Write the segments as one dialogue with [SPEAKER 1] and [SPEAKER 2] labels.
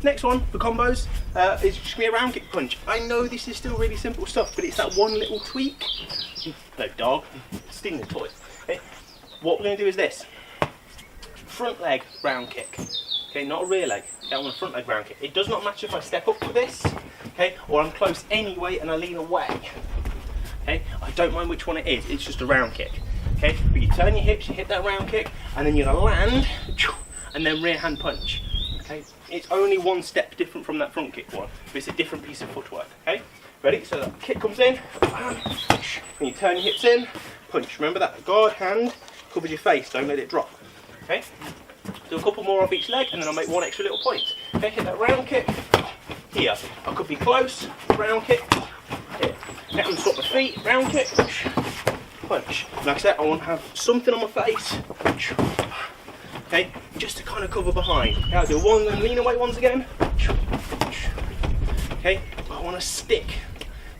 [SPEAKER 1] Next one for combos is just gonna be a round kick punch. I know this is still really simple stuff, but it's that one little tweak. No, dog, stealing the toy. Okay. What we're gonna do is this. Front leg round kick. Okay, not a rear leg. Okay, I want a front leg round kick. It does not matter if I step up for this, okay, or I'm close anyway and I lean away. Okay, I don't mind which one it is, it's just a round kick. Okay, but you turn your hips, you hit that round kick, and then you're gonna land, and then rear hand punch. Okay, it's only one step different from that front kick one, but it's a different piece of footwork. Okay, ready? So that kick comes in, and you turn your hips in, punch. Remember that guard hand covers your face, don't let it drop. Okay, do a couple more off each leg, and then I'll make one extra little point. Okay, hit that round kick here. I could be close, round kick here. Okay, I'm gonna swap my feet, round kick, punch. Like I said, I want to have something on my face. Okay, just to kind of cover behind. Okay, I'll do one and lean away ones again. Okay, I want to stick.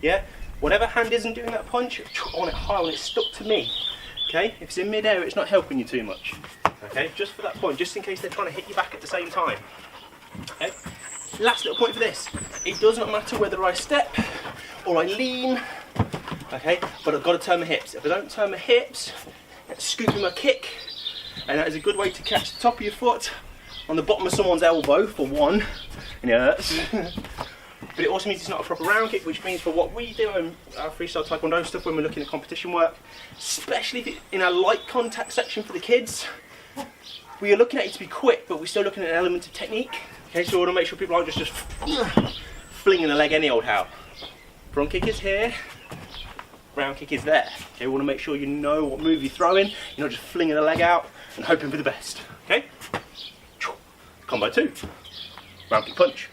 [SPEAKER 1] Yeah, whatever hand isn't doing that punch, I want it high, I want it stuck to me. Okay, if it's in mid-air, it's not helping you too much. Okay, just for that point, just in case they're trying to hit you back at the same time. Okay, last little point for this. It does not matter whether I step or I lean. Okay, but I've got to turn my hips. If I don't turn my hips, scooping my kick, and that is a good way to catch the top of your foot on the bottom of someone's elbow for one, and it hurts. But it also means it's not a proper round kick, which means for what we do in our freestyle taekwondo stuff when we're looking at competition work, especially if it's in our light contact section for the kids, we are looking at it to be quick, but we're still looking at an element of technique. Okay, so we want to make sure people aren't just flinging a leg any old how. Front kick is here, round kick is there. Okay, we want to make sure you know what move you're throwing. You're not just flinging a leg out and hoping for the best. Okay? Combo 2, round kick punch.